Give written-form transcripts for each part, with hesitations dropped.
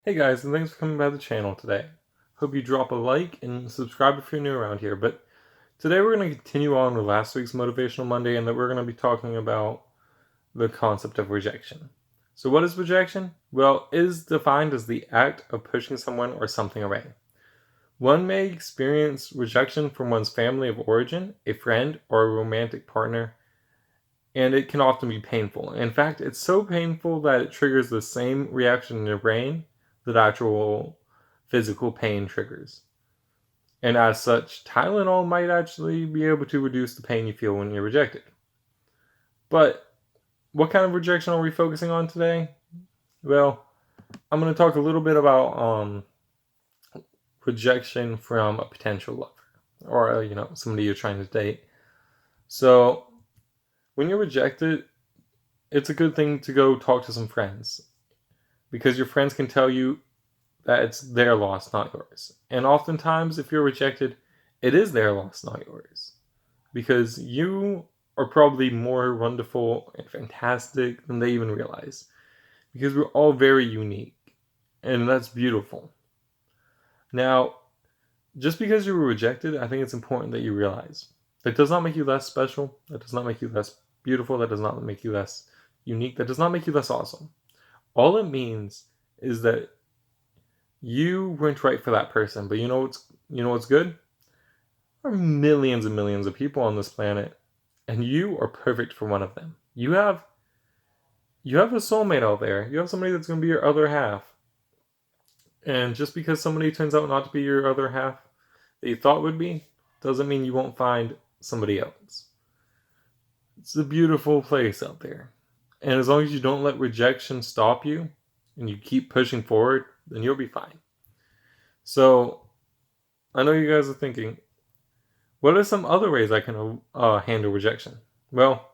Hey guys, and thanks for coming by the channel today. Hope you drop a like and subscribe if you're new around here. But today we're going to continue on with last week's Motivational Monday, and that we're going to be talking about the concept of rejection. So what is rejection? Well, it is defined as the act of pushing someone or something away. One may experience rejection from one's family of origin, a friend, or a romantic partner, and it can often be painful. In fact, it's so painful that it triggers the same reaction in your brain that actual physical pain triggers. And as such, Tylenol might actually be able to reduce the pain you feel when you're rejected. But what kind of rejection are we focusing on today? Well, I'm going to talk a little bit about rejection from a potential lover or, somebody you're trying to date. So when you're rejected, it's a good thing to go talk to some friends, because your friends can tell you that it's their loss, not yours. And oftentimes, if you're rejected, it is their loss, not yours, because you are probably more wonderful and fantastic than they even realize, because we're all very unique, and that's beautiful. Now, just because you were rejected, I think it's important that you realize that does not make you less special, that does not make you less beautiful, that does not make you less unique, that does not make you less awesome. All it means is that you weren't right for that person. But you know what's good? There are millions and millions of people on this planet, and you are perfect for one of them. You have a soulmate out there. You have somebody that's going to be your other half. And just because somebody turns out not to be your other half that you thought would be, doesn't mean you won't find somebody else. It's a beautiful place out there. And as long as you don't let rejection stop you and you keep pushing forward, then you'll be fine. So I know you guys are thinking, what are some other ways I can handle rejection? Well,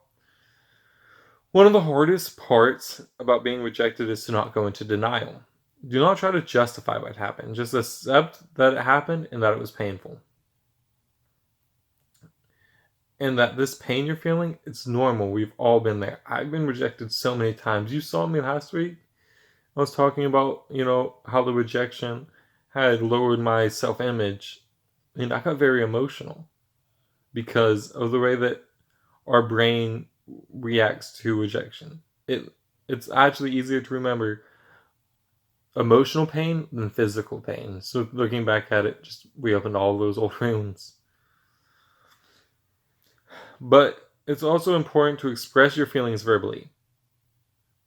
one of the hardest parts about being rejected is to not go into denial. Do not try to justify what happened. Just accept that it happened and that it was painful. And that this pain you're feeling, it's normal. We've all been there. I've been rejected so many times. You saw me last week. I was talking about, how the rejection had lowered my self-image. And I got very emotional because of the way that our brain reacts to rejection. It's actually easier to remember emotional pain than physical pain. So looking back at it, just reopened all those old wounds. But it's also important to express your feelings verbally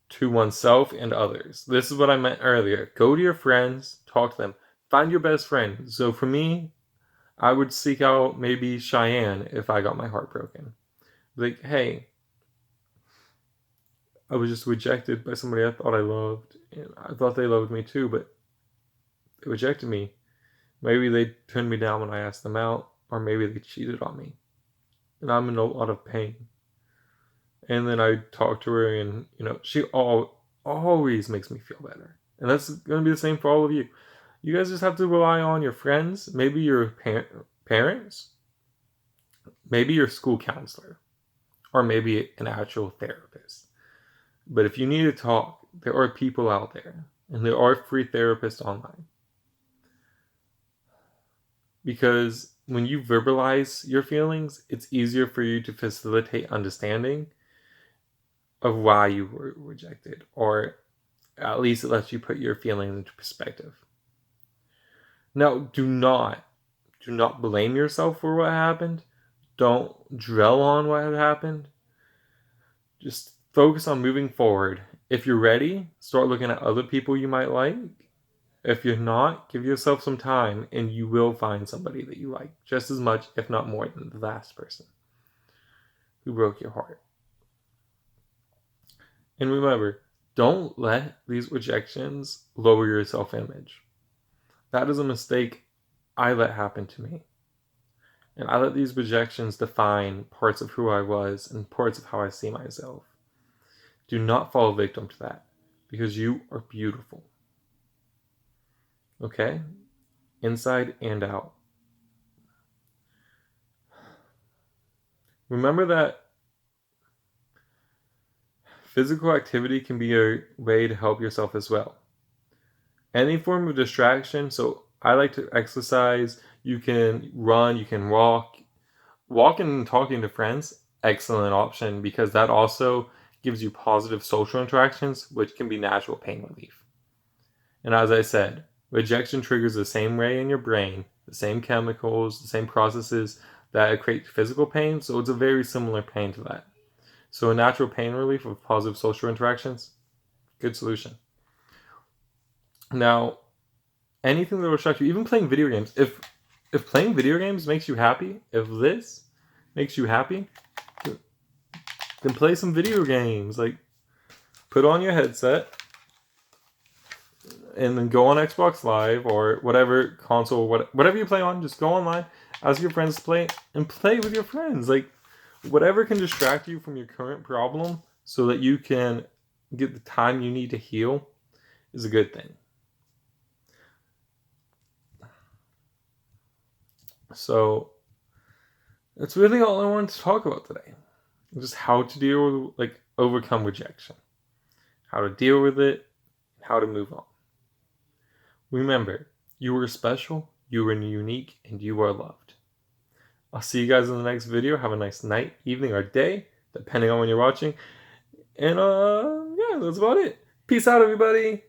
to oneself and others. This is what I meant earlier. Go to your friends, talk to them, find your best friend. So for me, I would seek out maybe Cheyenne if I got my heart broken. Like, hey, I was just rejected by somebody I thought I loved, and I thought they loved me too, but they rejected me. Maybe they turned me down when I asked them out, or maybe they cheated on me, and I'm in a lot of pain. And then I talked to her, and she always makes me feel better, and that's going to be the same for all of you. You guys just have to rely on your friends, maybe your parents, maybe your school counselor, or maybe an actual therapist. But if you need to talk, there are people out there, and there are free therapists online. Because when you verbalize your feelings, it's easier for you to facilitate understanding of why you were rejected, or at least it lets you put your feelings into perspective. Now, do not blame yourself for what happened. Don't dwell on what had happened. Just focus on moving forward. If you're ready, start looking at other people you might like. If you're not, give yourself some time and you will find somebody that you like just as much, if not more, than the last person who broke your heart. And remember, don't let these rejections lower your self-image. That is a mistake I let happen to me. And I let these rejections define parts of who I was and parts of how I see myself. Do not fall victim to that, because you are beautiful. Okay? Inside and out. Remember that physical activity can be a way to help yourself as well. any form of distraction. So I like to exercise. You can run, you can walk. Walking and talking to friends, excellent option, because that also gives you positive social interactions, which can be natural pain relief. And as I said, rejection triggers the same way in your brain, the same chemicals, the same processes that create physical pain. So it's a very similar pain to that. So a natural pain relief with positive social interactions, good solution. Now, anything that will distract you, even playing video games. If playing video games makes you happy, if this makes you happy, then play some video games. Like, put on your headset and then go on Xbox Live or whatever console, whatever you play on. Just go online, ask your friends to play, and play with your friends. Like, whatever can distract you from your current problem, so that you can get the time you need to heal, is a good thing. So that's really all I wanted to talk about today. Just how to deal with, like, overcome rejection, how to deal with it, how to move on. Remember, you are special, you are unique, and you are loved. I'll see you guys in the next video. Have a nice night, evening, or day, depending on when you're watching. And yeah, that's about it. Peace out, everybody.